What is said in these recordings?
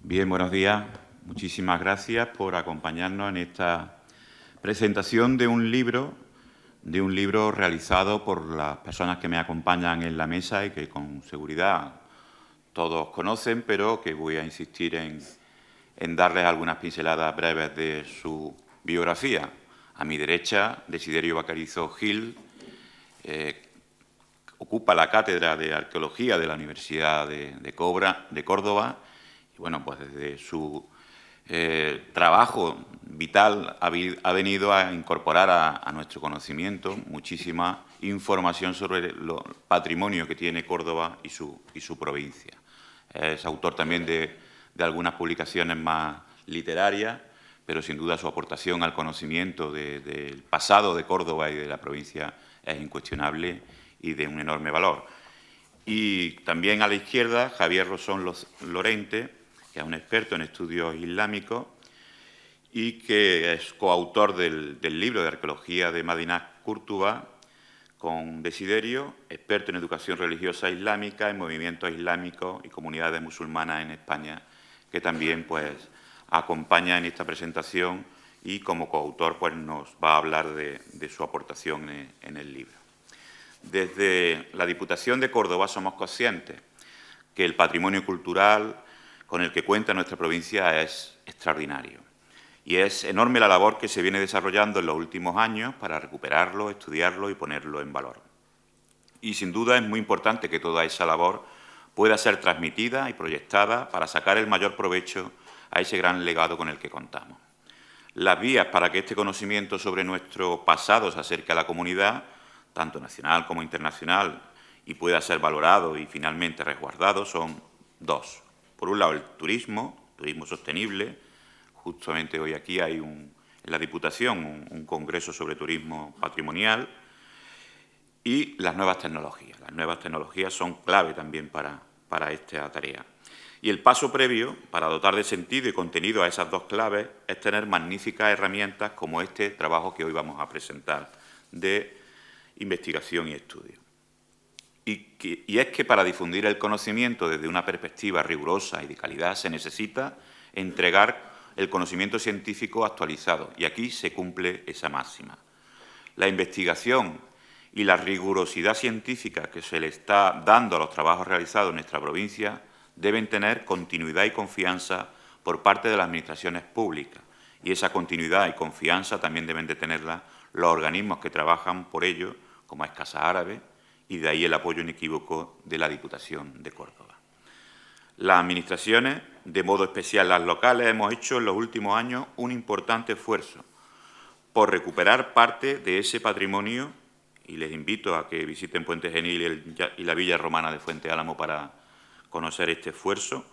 Bien, buenos días. Muchísimas gracias por acompañarnos en esta presentación de un libro realizado por las personas que me acompañan en la mesa y que con seguridad todos conocen, pero que voy a insistir en darles algunas pinceladas breves de su biografía. A mi derecha, Desiderio Vaquerizo Gil, ocupa la cátedra de Arqueología de la Universidad de Córdoba. Y bueno, pues desde su trabajo vital ha venido a incorporar a nuestro conocimiento muchísima información sobre el patrimonio que tiene Córdoba y su provincia. Es autor también de algunas publicaciones más literarias, pero sin duda su aportación al conocimiento del pasado de Córdoba y de la provincia es incuestionable y de un enorme valor. Y también a la izquierda, Javier Rosón Lorente, que es un experto en estudios islámicos y que es coautor del libro de arqueología de Madinat Qurtuba con Desiderio, experto en educación religiosa islámica, en movimientos islámicos y comunidades musulmanas en España, que también pues acompaña en esta presentación y como coautor pues nos va a hablar de su aportación en el libro. Desde la Diputación de Córdoba somos conscientes que el patrimonio cultural con el que cuenta nuestra provincia es extraordinario. Y es enorme la labor que se viene desarrollando en los últimos años para recuperarlo, estudiarlo y ponerlo en valor. Y sin duda es muy importante que toda esa labor pueda ser transmitida y proyectada para sacar el mayor provecho a ese gran legado con el que contamos. Las vías para que este conocimiento sobre nuestro pasado se acerque a la comunidad, tanto nacional como internacional, y pueda ser valorado y finalmente resguardado, son dos. Por un lado, el turismo sostenible. Justamente hoy aquí hay en la Diputación un congreso sobre turismo patrimonial y las nuevas tecnologías. Las nuevas tecnologías son clave también para esta tarea. Y el paso previo para dotar de sentido y contenido a esas dos claves es tener magníficas herramientas como este trabajo que hoy vamos a presentar de investigación y estudio. Y es que para difundir el conocimiento desde una perspectiva rigurosa y de calidad se necesita entregar el conocimiento científico actualizado, y aquí se cumple esa máxima. La investigación y la rigurosidad científica que se le está dando a los trabajos realizados en nuestra provincia deben tener continuidad y confianza por parte de las administraciones públicas, y esa continuidad y confianza también deben de tenerla los organismos que trabajan por ello, como es Casa Árabe, y de ahí el apoyo inequívoco de la Diputación de Córdoba. Las administraciones, de modo especial las locales, hemos hecho en los últimos años un importante esfuerzo por recuperar parte de ese patrimonio, y les invito a que visiten Puente Genil y la Villa Romana de Fuente Álamo para conocer este esfuerzo,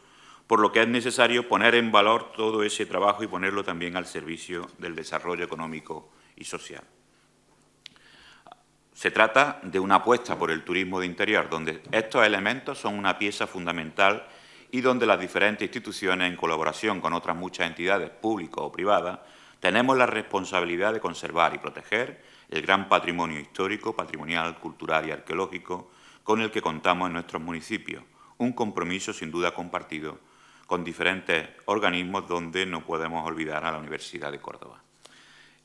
por lo que es necesario poner en valor todo ese trabajo y ponerlo también al servicio del desarrollo económico y social. Se trata de una apuesta por el turismo de interior, donde estos elementos son una pieza fundamental y donde las diferentes instituciones, en colaboración con otras muchas entidades públicas o privadas, tenemos la responsabilidad de conservar y proteger el gran patrimonio histórico, patrimonial, cultural y arqueológico con el que contamos en nuestros municipios, un compromiso sin duda compartido con diferentes organismos donde no podemos olvidar a la Universidad de Córdoba.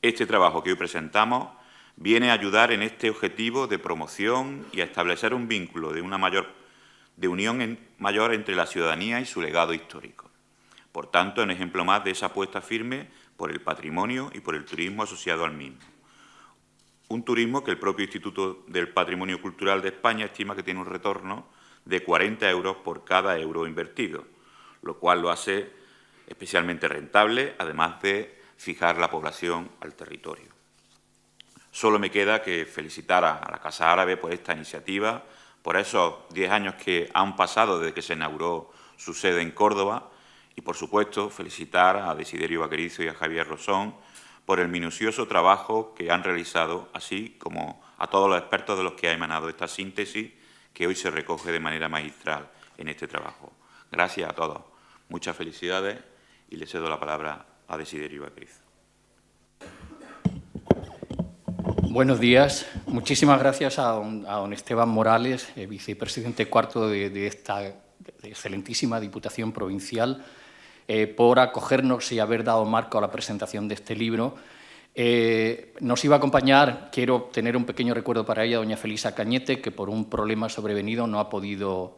Este trabajo que hoy presentamos viene a ayudar en este objetivo de promoción y a establecer un vínculo de unión mayor entre la ciudadanía y su legado histórico. Por tanto, un ejemplo más de esa apuesta firme por el patrimonio y por el turismo asociado al mismo. Un turismo que el propio Instituto del Patrimonio Cultural de España estima que tiene un retorno de 40 euros por cada euro invertido, lo cual lo hace especialmente rentable, además de fijar la población al territorio. Solo me queda que felicitar a la Casa Árabe por esta iniciativa, por esos 10 años que han pasado desde que se inauguró su sede en Córdoba y, por supuesto, felicitar a Desiderio Vaquerizo y a Javier Rosón por el minucioso trabajo que han realizado, así como a todos los expertos de los que ha emanado esta síntesis que hoy se recoge de manera magistral en este trabajo. Gracias a todos. Muchas felicidades y le cedo la palabra a Desiderio Vaquerizo. Buenos días. Muchísimas gracias a don Esteban Morales, vicepresidente cuarto de esta excelentísima Diputación Provincial, por acogernos y haber dado marco a la presentación de este libro. Nos iba a acompañar, quiero tener un pequeño recuerdo para ella, doña Felisa Cañete, que por un problema sobrevenido no ha podido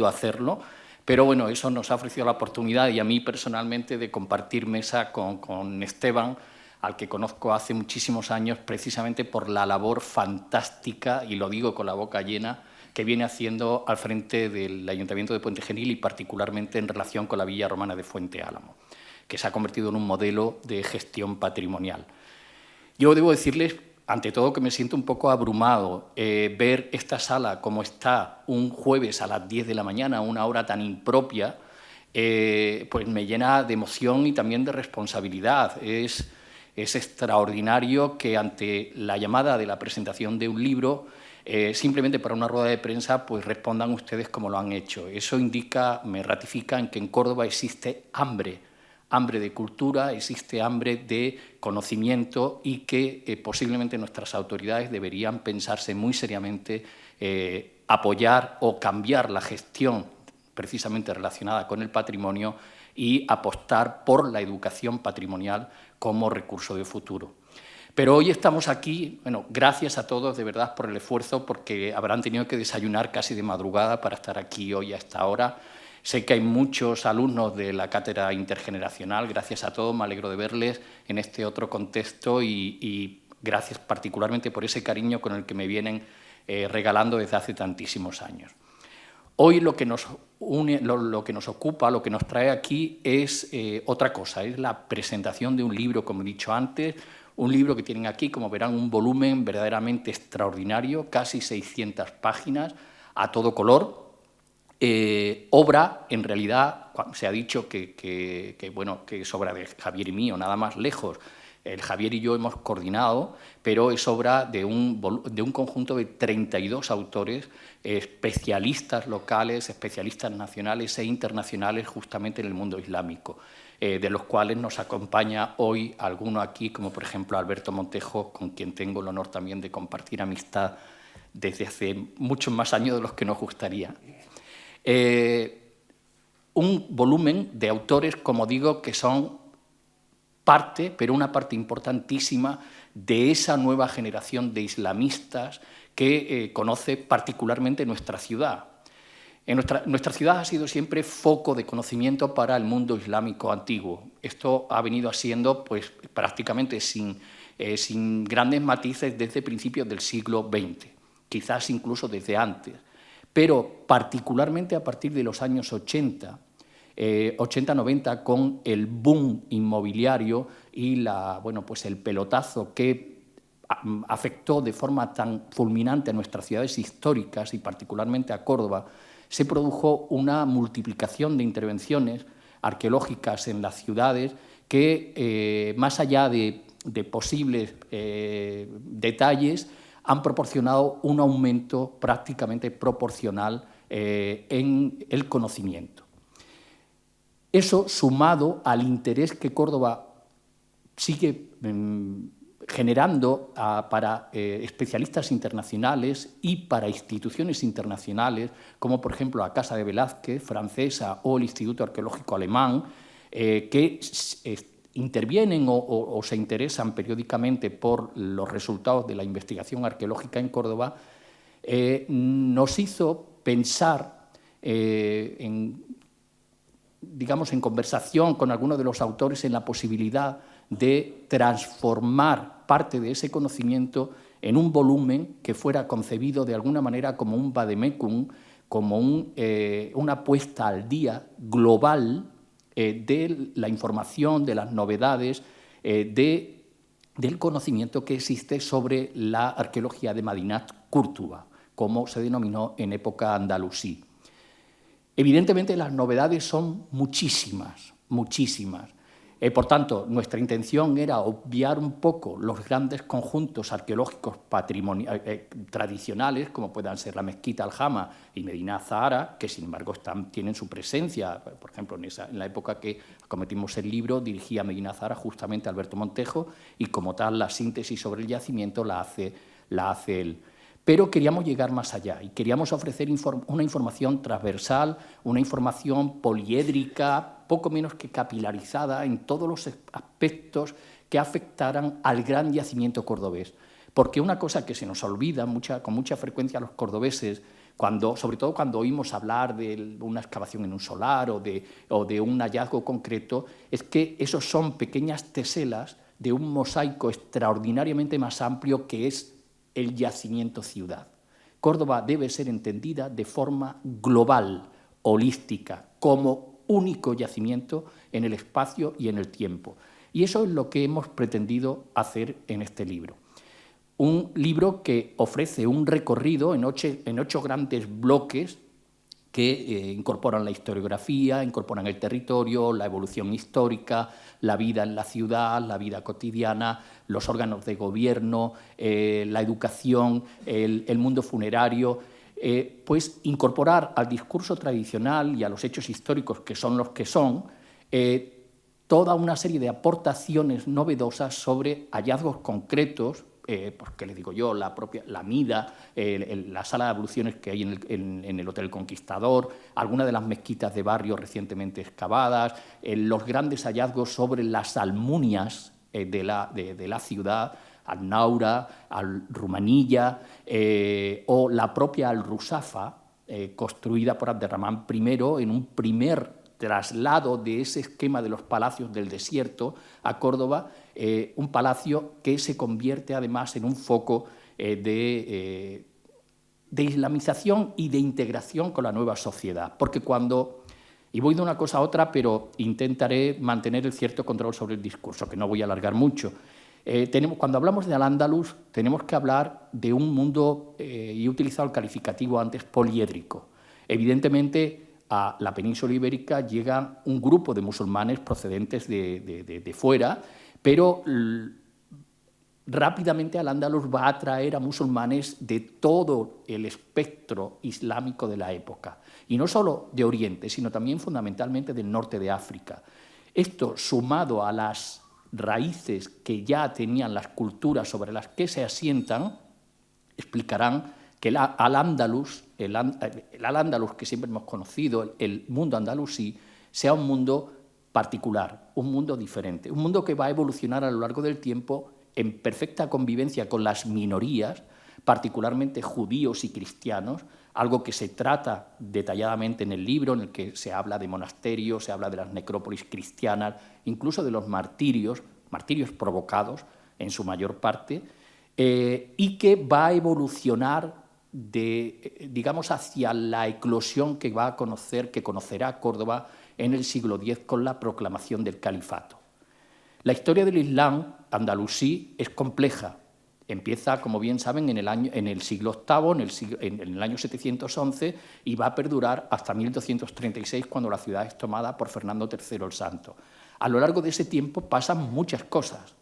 hacerlo, pero bueno, eso nos ha ofrecido la oportunidad, y a mí personalmente, de compartir mesa con Esteban, al que conozco hace muchísimos años, precisamente por la labor fantástica, y lo digo con la boca llena, que viene haciendo al frente del Ayuntamiento de Puente Genil y particularmente en relación con la Villa Romana de Fuente Álamo, que se ha convertido en un modelo de gestión patrimonial. Yo debo decirles, ante todo, que me siento un poco abrumado. Ver esta sala como está un jueves a las 10 de la mañana, una hora tan impropia, pues me llena de emoción y también de responsabilidad. Es extraordinario que ante la llamada de la presentación de un libro, simplemente para una rueda de prensa, pues respondan ustedes como lo han hecho. Eso indica, me ratifica en que en Córdoba existe hambre de cultura, existe hambre de conocimiento, y que posiblemente nuestras autoridades deberían pensarse muy seriamente apoyar o cambiar la gestión precisamente relacionada con el patrimonio y apostar por la educación patrimonial como recurso de futuro. Pero hoy estamos aquí, bueno, gracias a todos de verdad por el esfuerzo, porque habrán tenido que desayunar casi de madrugada para estar aquí hoy a esta hora. Sé que hay muchos alumnos de la cátedra intergeneracional, gracias a todos, me alegro de verles en este otro contexto, y gracias particularmente por ese cariño con el que me vienen regalando desde hace tantísimos años. Hoy lo que nos une, lo que nos ocupa, lo que nos trae aquí es otra cosa, es la presentación de un libro, como he dicho antes, un libro que tienen aquí, como verán, un volumen verdaderamente extraordinario, casi 600 páginas, a todo color. Obra, en realidad, se ha dicho que es obra de Javier y mío, nada más lejos. El Javier y yo hemos coordinado, pero es obra de un conjunto de 32 autores, especialistas locales, especialistas nacionales e internacionales justamente en el mundo islámico, de los cuales nos acompaña hoy alguno aquí, como por ejemplo Alberto Montejo, con quien tengo el honor también de compartir amistad desde hace muchos más años de los que nos gustaría. Un volumen de autores, como digo, que son parte, pero una parte importantísima, de esa nueva generación de islamistas que conoce particularmente nuestra ciudad. Nuestra ciudad ha sido siempre foco de conocimiento para el mundo islámico antiguo. Esto ha venido siendo pues, prácticamente sin grandes matices desde principios del siglo XX, quizás incluso desde antes. Pero particularmente a partir de los años 80-90, con el boom inmobiliario y el pelotazo que afectó de forma tan fulminante a nuestras ciudades históricas y particularmente a Córdoba, se produjo una multiplicación de intervenciones arqueológicas en las ciudades que, más allá de posibles detalles, han proporcionado un aumento prácticamente proporcional en el conocimiento. Eso, sumado al interés que Córdoba sigue generando para especialistas internacionales y para instituciones internacionales, como por ejemplo la Casa de Velázquez, francesa, o el Instituto Arqueológico Alemán, que intervienen o se interesan periódicamente por los resultados de la investigación arqueológica en Córdoba, nos hizo pensar en conversación con algunos de los autores en la posibilidad de transformar parte de ese conocimiento en un volumen que fuera concebido de alguna manera como un vademecum, como una puesta al día global de la información, de las novedades, del conocimiento que existe sobre la arqueología de Madinat Cúrtuba, como se denominó en época andalusí. Evidentemente, las novedades son muchísimas, muchísimas. Por tanto, nuestra intención era obviar un poco los grandes conjuntos arqueológicos tradicionales, como puedan ser la Mezquita Aljama y Medina Zahara, que sin embargo tienen su presencia. Por ejemplo, en la época que acometimos el libro, dirigía Medina Zahara justamente Alberto Montejo, y como tal la síntesis sobre el yacimiento la hace él. Pero queríamos llegar más allá y queríamos ofrecer una información transversal, una información poliédrica, poco menos que capilarizada en todos los aspectos que afectaran al gran yacimiento cordobés. Porque una cosa que se nos olvida con mucha frecuencia a los cordobeses, sobre todo cuando oímos hablar de una excavación en un solar o de un hallazgo concreto, es que esos son pequeñas teselas de un mosaico extraordinariamente más amplio que es el yacimiento ciudad. Córdoba debe ser entendida de forma global, holística, como único yacimiento en el espacio y en el tiempo. Y eso es lo que hemos pretendido hacer en este libro. Un libro que ofrece un recorrido en 8 grandes bloques que incorporan la historiografía, incorporan el territorio, la evolución histórica, la vida en la ciudad, la vida cotidiana, los órganos de gobierno, la educación, el mundo funerario. Pues incorporar al discurso tradicional y a los hechos históricos que son los que son, toda una serie de aportaciones novedosas sobre hallazgos concretos, pues, ¿qué les digo yo? La Mida, la sala de abluciones que hay en el Hotel Conquistador, algunas de las mezquitas de barrio recientemente excavadas, los grandes hallazgos sobre las almunias de la ciudad, Al-Naura, Al-Rumanilla, o la propia Al-Rusafa, construida por Abderramán I en un primer traslado de ese esquema de los palacios del desierto a Córdoba, un palacio que se convierte además en un foco de islamización y de integración con la nueva sociedad. Porque y voy de una cosa a otra, pero intentaré mantener el cierto control sobre el discurso, que no voy a alargar mucho. Cuando hablamos de Al-Ándalus, tenemos que hablar de un mundo, y he utilizado el calificativo antes, poliédrico. Evidentemente, a la península ibérica llega un grupo de musulmanes procedentes de fuera, pero rápidamente Al-Ándalus va a atraer a musulmanes de todo el espectro islámico de la época, y no solo de Oriente, sino también fundamentalmente del norte de África. Esto, sumado a las raíces que ya tenían las culturas sobre las que se asientan, explicarán que el Al-Ándalus que siempre hemos conocido, el mundo andalusí, sea un mundo particular, un mundo diferente, un mundo que va a evolucionar a lo largo del tiempo en perfecta convivencia con las minorías, particularmente judíos y cristianos, algo que se trata detalladamente en el libro, en el que se habla de monasterios, se habla de las necrópolis cristianas, incluso de los martirios provocados en su mayor parte, y que va a evolucionar digamos, hacia la eclosión que conocerá Córdoba en el siglo X con la proclamación del califato. La historia del Islam andalusí es compleja. Empieza, como bien saben, en el siglo VIII, en el año 711, y va a perdurar hasta 1236, cuando la ciudad es tomada por Fernando III el Santo. A lo largo de ese tiempo pasan muchas cosas.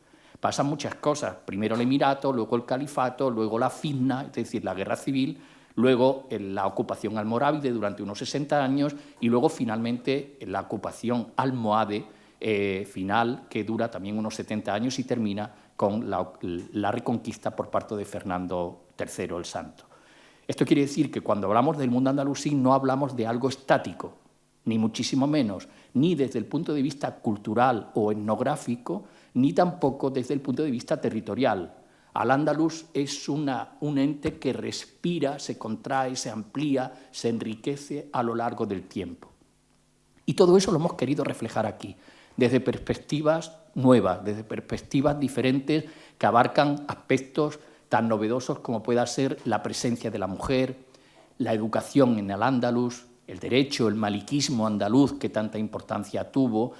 Primero el emirato, luego el califato, luego la fitna, es decir, la guerra civil, luego la ocupación almorávide durante unos 60 años y luego finalmente la ocupación almohade final, que dura también unos 70 años y termina con la reconquista por parte de Fernando III el Santo. Esto quiere decir que cuando hablamos del mundo andalusí no hablamos de algo estático, ni muchísimo menos, ni desde el punto de vista cultural o etnográfico, ni tampoco desde el punto de vista territorial. Al-Ándalus es un ente que respira, se contrae, se amplía, se enriquece a lo largo del tiempo. Y todo eso lo hemos querido reflejar aquí, desde perspectivas nuevas, desde perspectivas diferentes que abarcan aspectos tan novedosos como pueda ser la presencia de la mujer, la educación en Al-Ándalus, el derecho, el maliquismo andaluz que tanta importancia tuvo,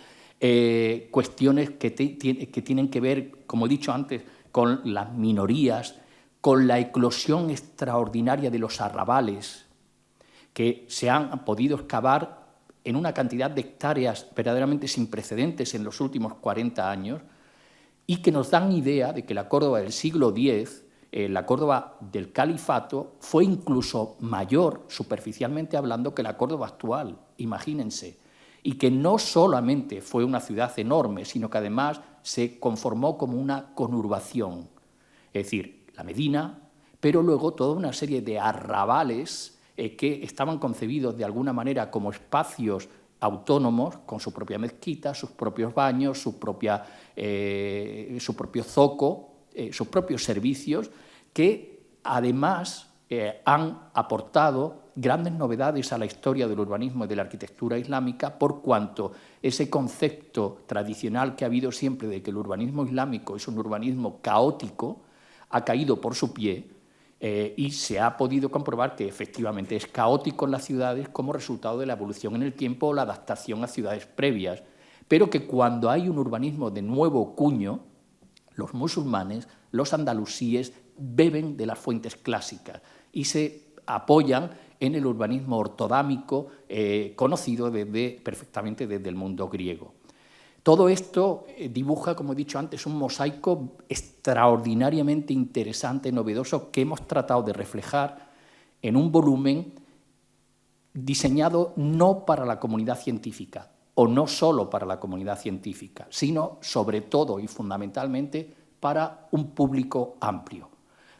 cuestiones que tienen que ver, como he dicho antes, con las minorías, con la eclosión extraordinaria de los arrabales que se han podido excavar en una cantidad de hectáreas verdaderamente sin precedentes en los últimos 40 años y que nos dan idea de que la Córdoba del siglo X, la Córdoba del Califato, fue incluso mayor, superficialmente hablando, que la Córdoba actual, imagínense, y que no solamente fue una ciudad enorme, sino que además se conformó como una conurbación, es decir, la Medina, pero luego toda una serie de arrabales que estaban concebidos de alguna manera como espacios autónomos, con su propia mezquita, sus propios baños, su propio zoco, sus propios servicios, que además han aportado grandes novedades a la historia del urbanismo y de la arquitectura islámica, por cuanto ese concepto tradicional que ha habido siempre de que el urbanismo islámico es un urbanismo caótico ha caído por su pie, y se ha podido comprobar que efectivamente es caótico en las ciudades como resultado de la evolución en el tiempo o la adaptación a ciudades previas, pero que cuando hay un urbanismo de nuevo cuño, los musulmanes, los andalusíes, beben de las fuentes clásicas y se apoyan en el urbanismo ortodámico conocido perfectamente desde el mundo griego. Todo esto dibuja, como he dicho antes, un mosaico extraordinariamente interesante, novedoso, que hemos tratado de reflejar en un volumen diseñado no para la comunidad científica, o no solo para la comunidad científica, sino sobre todo y fundamentalmente para un público amplio,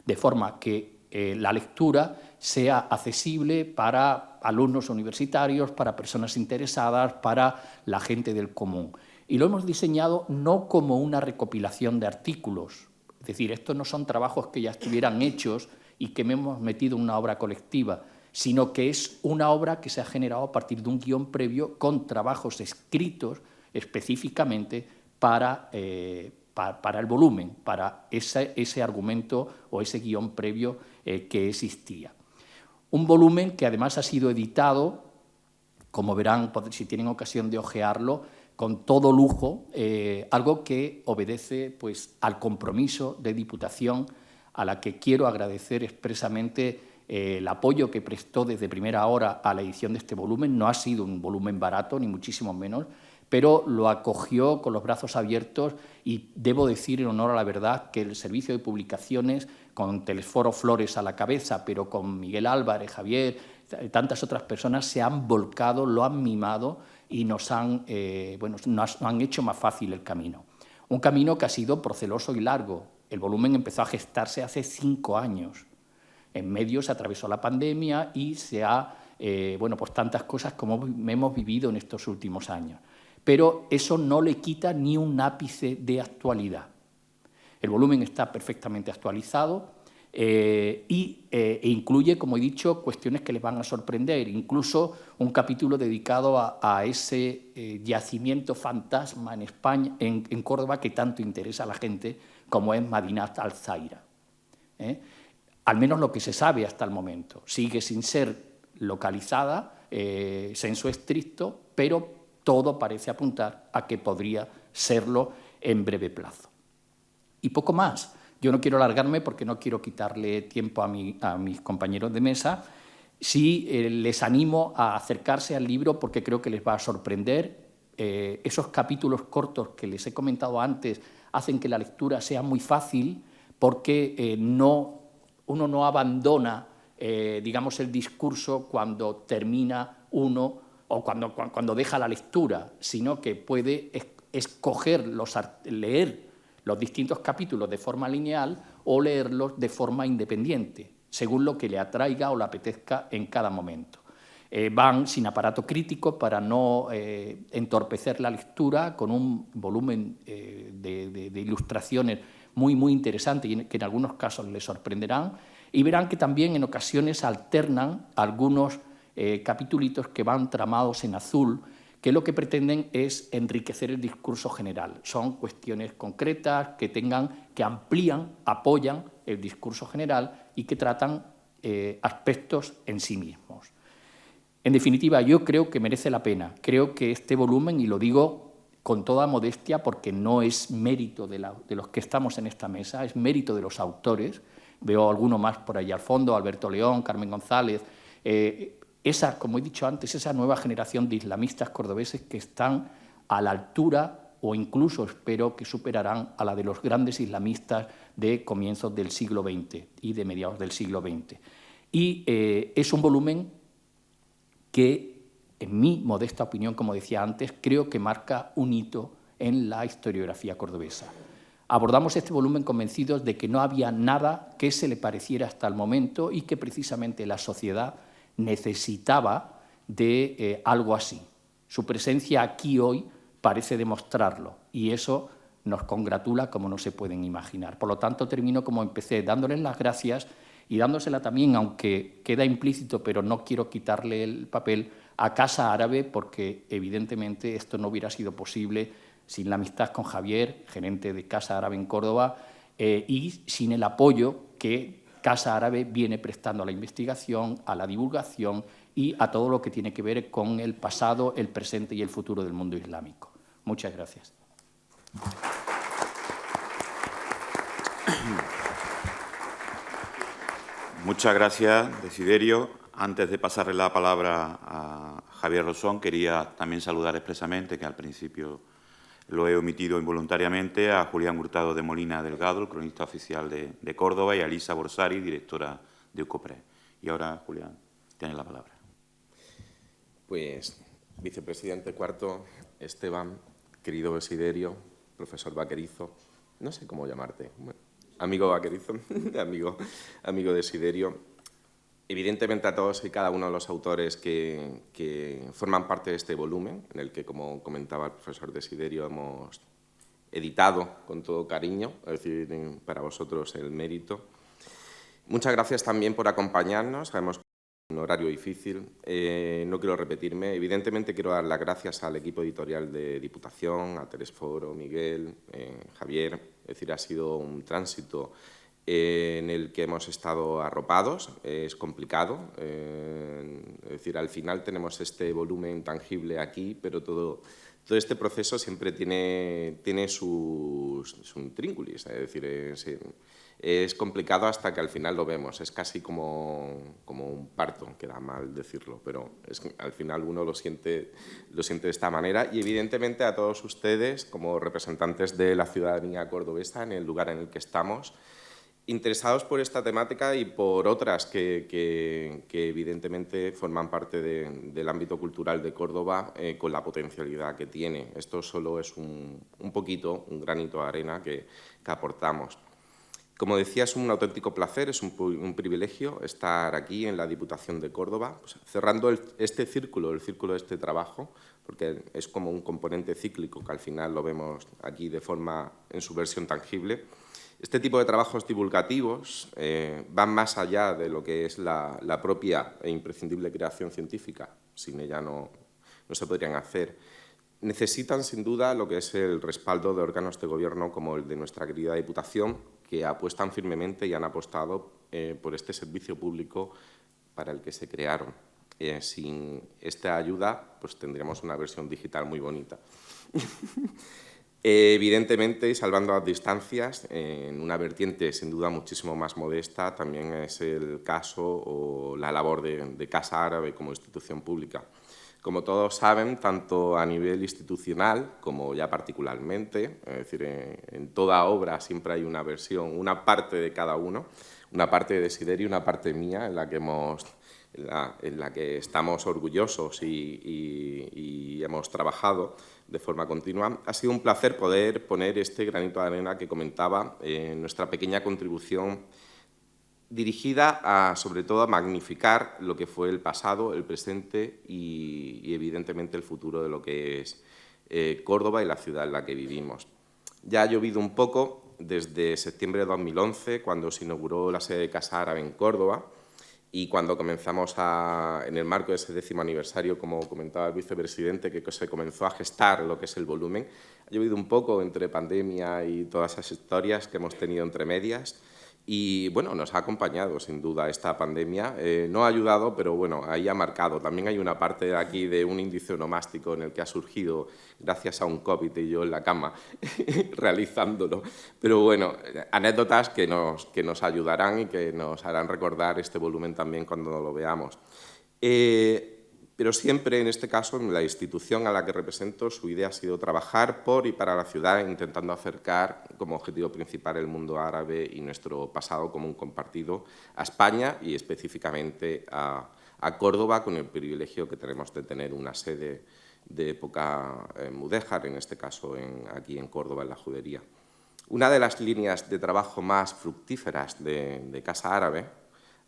de forma que la lectura sea accesible para alumnos universitarios, para personas interesadas, para la gente del común. Y lo hemos diseñado no como una recopilación de artículos, es decir, estos no son trabajos que ya estuvieran hechos y que hemos metido en una obra colectiva, sino que es una obra que se ha generado a partir de un guión previo con trabajos escritos específicamente para el volumen, para ese argumento o ese guión previo que existía. Un volumen que además ha sido editado, como verán si tienen ocasión de hojearlo, con todo lujo, algo que obedece pues, al compromiso de Diputación, a la que quiero agradecer expresamente el apoyo que prestó desde primera hora a la edición de este volumen. No ha sido un volumen barato, ni muchísimo menos, pero lo acogió con los brazos abiertos y debo decir en honor a la verdad que el servicio de publicaciones, con Telesforo Flores a la cabeza, pero con Miguel Álvarez, Javier, tantas otras personas se han volcado, lo han mimado y nos han hecho más fácil el camino. Un camino que ha sido proceloso y largo. El volumen empezó a gestarse hace 5 años. En medio se atravesó la pandemia y se ha, pues tantas cosas como hemos vivido en estos últimos años. Pero eso no le quita ni un ápice de actualidad. El volumen está perfectamente actualizado e incluye, como he dicho, cuestiones que les van a sorprender, incluso un capítulo dedicado a ese yacimiento fantasma en España, en Córdoba, que tanto interesa a la gente, como es Madinat al-Zaira. Al menos lo que se sabe hasta el momento. Sigue sin ser localizada, sensu estricto, pero todo parece apuntar a que podría serlo en breve plazo. Y poco más. Yo no quiero alargarme porque no quiero quitarle tiempo a mis compañeros de mesa. Sí, les animo a acercarse al libro porque creo que les va a sorprender. Esos capítulos cortos que les he comentado antes hacen que la lectura sea muy fácil porque uno no abandona, digamos, el discurso cuando termina uno o cuando deja la lectura, sino que puede escoger leer los distintos capítulos de forma lineal o leerlos de forma independiente, según lo que le atraiga o le apetezca en cada momento. Van sin aparato crítico para no entorpecer la lectura, con un volumen de ilustraciones muy, muy interesante y que en algunos casos les sorprenderán, y verán que también en ocasiones alternan algunos capitulitos que van tramados en azul, que lo que pretenden es enriquecer el discurso general. Son cuestiones concretas que amplían, apoyan el discurso general y que tratan aspectos en sí mismos. En definitiva, yo creo que merece la pena. Creo que este volumen, y lo digo con toda modestia porque no es mérito de los que estamos en esta mesa, es mérito de los autores. Veo alguno más por ahí al fondo, Alberto León, Carmen González, como he dicho antes, esa nueva generación de islamistas cordobeses que están a la altura o incluso espero que superarán a la de los grandes islamistas de comienzos del siglo XX y de mediados del siglo XX. Y es un volumen que, en mi modesta opinión, como decía antes, creo que marca un hito en la historiografía cordobesa. Abordamos este volumen convencidos de que no había nada que se le pareciera hasta el momento y que precisamente la sociedad necesitaba de algo así. Su presencia aquí hoy parece demostrarlo y eso nos congratula como no se pueden imaginar. Por lo tanto, termino como empecé, dándoles las gracias y dándosela también, aunque queda implícito, pero no quiero quitarle el papel, a Casa Árabe, porque evidentemente esto no hubiera sido posible sin la amistad con Javier, gerente de Casa Árabe en Córdoba, y sin el apoyo que Casa Árabe viene prestando a la investigación, a la divulgación y a todo lo que tiene que ver con el pasado, el presente y el futuro del mundo islámico. Muchas gracias. Muchas gracias, Desiderio. Antes de pasarle la palabra a Javier Rosón, quería también saludar expresamente, que al principio lo he omitido involuntariamente, a Julián Hurtado de Molina Delgado, el cronista oficial de Córdoba, y a Elisa Borsari, directora de UCOPRES. Y ahora, Julián, tienes la palabra. Pues, vicepresidente cuarto, Esteban, querido Desiderio, profesor Vaquerizo, no sé cómo llamarte, bueno, amigo Vaquerizo, amigo Desiderio. Evidentemente a todos y cada uno de los autores que forman parte de este volumen, en el que, como comentaba el profesor Desiderio, hemos editado con todo cariño, es decir, para vosotros el mérito. Muchas gracias también por acompañarnos, sabemos que es un horario difícil, no quiero repetirme. Evidentemente quiero dar las gracias al equipo editorial de Diputación, a Teres Foro, Miguel, Javier, es decir, ha sido un tránsito en el que hemos estado arropados, es complicado, es decir, al final tenemos este volumen tangible aquí, pero todo este proceso siempre tiene sus intríngulis, es decir, es complicado hasta que al final lo vemos, es casi como un parto, queda mal decirlo, pero al final uno lo siente de esta manera y evidentemente a todos ustedes, como representantes de la ciudadanía cordobesa, en el lugar en el que estamos, interesados por esta temática y por otras que evidentemente forman parte del ámbito cultural de Córdoba con la potencialidad que tiene. Esto solo es un poquito, un granito de arena que aportamos. Como decía, es un auténtico placer, es un privilegio estar aquí en la Diputación de Córdoba, pues, cerrando este círculo, el círculo de este trabajo, porque es como un componente cíclico que al final lo vemos aquí de forma en su versión tangible. Este tipo de trabajos divulgativos van más allá de lo que es la propia e imprescindible creación científica. Sin ella no se podrían hacer. Necesitan, sin duda, lo que es el respaldo de órganos de gobierno como el de nuestra querida Diputación, que apuestan firmemente y han apostado por este servicio público para el que se crearon. Sin esta ayuda, pues tendríamos una versión digital muy bonita. Evidentemente, salvando las distancias, en una vertiente sin duda muchísimo más modesta, también es el caso o la labor de Casa Árabe como institución pública. Como todos saben, tanto a nivel institucional como ya particularmente, es decir, en toda obra siempre hay una versión, una parte de cada uno, una parte de Desiderio y una parte mía en la que estamos orgullosos y hemos trabajado de forma continua. Ha sido un placer poder poner este granito de arena que comentaba, nuestra pequeña contribución dirigida sobre todo a magnificar lo que fue el pasado, el presente y evidentemente el futuro de lo que es Córdoba y la ciudad en la que vivimos. Ya ha llovido un poco desde septiembre de 2011, cuando se inauguró la sede de Casa Árabe en Córdoba, y cuando comenzamos en el marco de ese 10º aniversario, como comentaba el vicepresidente, que se comenzó a gestar lo que es el volumen. Ha llovido un poco entre pandemia y todas esas historias que hemos tenido entre medias. Y, bueno, nos ha acompañado, sin duda, esta pandemia. No ha ayudado, pero, bueno, ahí ha marcado. También hay una parte aquí de un índice onomástico en el que ha surgido gracias a un COVID y yo en la cama realizándolo. Pero, bueno, anécdotas que nos ayudarán y que nos harán recordar este volumen también cuando lo veamos. Pero siempre, en este caso, en la institución a la que represento, su idea ha sido trabajar por y para la ciudad, intentando acercar como objetivo principal el mundo árabe y nuestro pasado común compartido a España y específicamente a Córdoba, con el privilegio que tenemos de tener una sede de época mudéjar, en este caso aquí en Córdoba, en la Judería. Una de las líneas de trabajo más fructíferas de Casa Árabe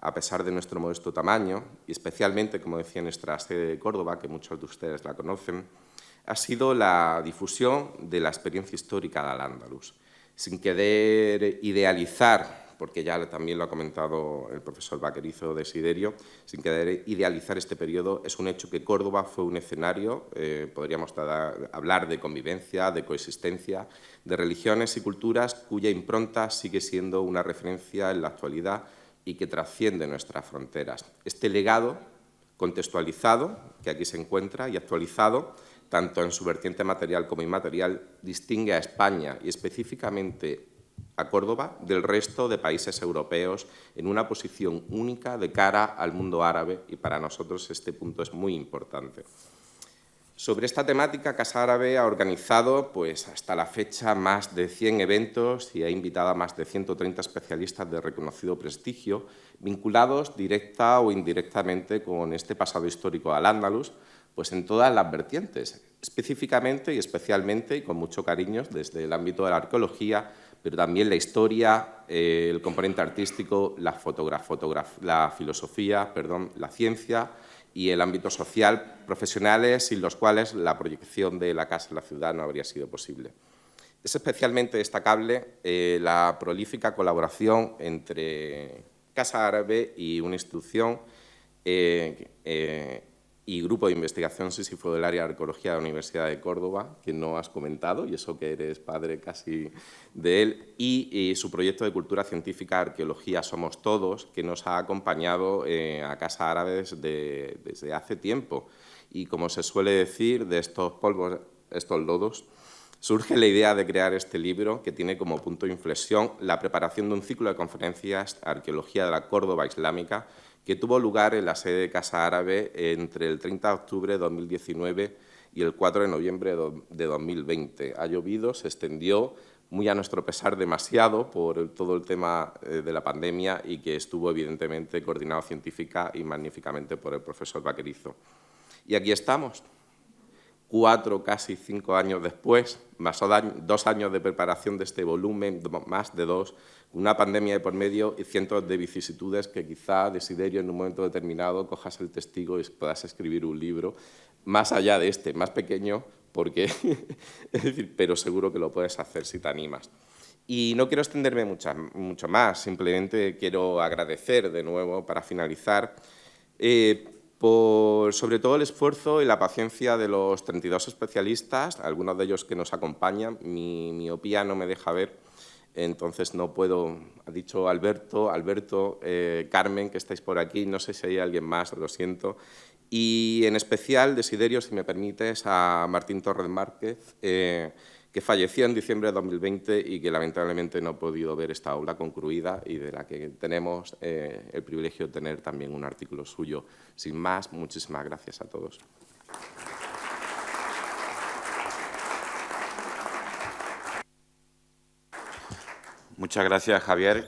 a pesar de nuestro modesto tamaño, y especialmente, como decía, nuestra sede de Córdoba, que muchos de ustedes la conocen, ha sido la difusión de la experiencia histórica de Al-Ándalus, sin querer idealizar, porque ya también lo ha comentado el profesor Vaquerizo Desiderio, sin querer idealizar este periodo, es un hecho que Córdoba fue un escenario, podríamos hablar de convivencia, de coexistencia, de religiones y culturas cuya impronta sigue siendo una referencia en la actualidad y que trasciende nuestras fronteras. Este legado contextualizado, que aquí se encuentra, y actualizado, tanto en su vertiente material como inmaterial, distingue a España y específicamente a Córdoba del resto de países europeos en una posición única de cara al mundo árabe, y para nosotros este punto es muy importante. Sobre esta temática, Casa Árabe ha organizado pues, hasta la fecha más de 100 eventos y ha invitado a más de 130 especialistas de reconocido prestigio, vinculados directa o indirectamente con este pasado histórico al-Ándalus, pues en todas las vertientes, específicamente y especialmente y con mucho cariño desde el ámbito de la arqueología, pero también la historia, el componente artístico, la filosofía, la ciencia y el ámbito social, profesionales sin los cuales la proyección de la casa en la ciudad no habría sido posible. Es especialmente destacable la prolífica colaboración entre Casa Árabe y una institución y grupo de investigación sísifo del área de arqueología de la Universidad de Córdoba, que no has comentado, y eso que eres padre casi de él, y su proyecto de cultura científica, arqueología Somos Todos, que nos ha acompañado a Casa Árabe desde hace tiempo. Y como se suele decir, de estos polvos, estos lodos, surge la idea de crear este libro, que tiene como punto de inflexión la preparación de un ciclo de conferencias Arqueología de la Córdoba Islámica, que tuvo lugar en la sede de Casa Árabe entre el 30 de octubre de 2019 y el 4 de noviembre de 2020. Ha llovido, se extendió, muy a nuestro pesar demasiado por todo el tema de la pandemia, y que estuvo evidentemente coordinado científica y magníficamente por el profesor Vaquerizo. Y aquí estamos, 4, casi 5 años después, más 2 años de preparación de este volumen, más de 2, una pandemia de por medio y cientos de vicisitudes que quizá, Desiderio, en un momento determinado cojas el testigo y puedas escribir un libro, más allá de este, más pequeño, porque es decir, pero seguro que lo puedes hacer si te animas. Y no quiero extenderme mucho más, simplemente quiero agradecer de nuevo, para finalizar, por sobre todo el esfuerzo y la paciencia de los 32 especialistas, algunos de ellos que nos acompañan. Mi miopía no me deja ver, entonces no puedo. Ha dicho Alberto, Carmen, que estáis por aquí, no sé si hay alguien más, lo siento. Y en especial, Desiderio, si me permites, a Martín Torres Márquez, que falleció en diciembre de 2020 y que lamentablemente no ha podido ver esta obra concluida, y de la que tenemos el privilegio de tener también un artículo suyo. Sin más, muchísimas gracias a todos. Muchas gracias, Javier.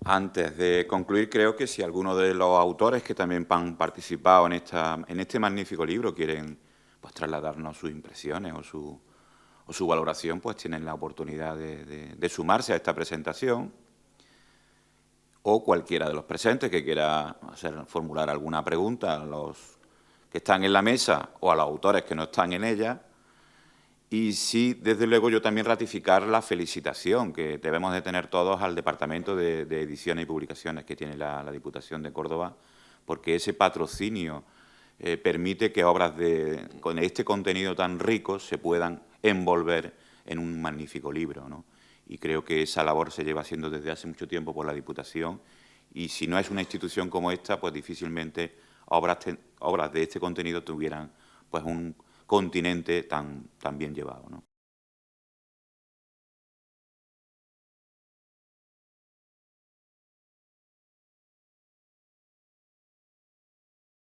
Antes de concluir, creo que si alguno de los autores que también han participado en este magnífico libro quieren pues, trasladarnos sus impresiones o su valoración, pues tienen la oportunidad de sumarse a esta presentación, o cualquiera de los presentes que quiera formular alguna pregunta a los que están en la mesa o a los autores que no están en ella. Y sí, desde luego, yo también ratificar la felicitación que debemos de tener todos al Departamento de Ediciones y Publicaciones que tiene la Diputación de Córdoba, porque ese patrocinio permite que obras con este contenido tan rico se puedan envolver en un magnífico libro, ¿no? Y creo que esa labor se lleva haciendo desde hace mucho tiempo por la Diputación, y si no es una institución como esta, pues difícilmente obras de este contenido tuvieran pues un continente tan bien llevado, ¿no?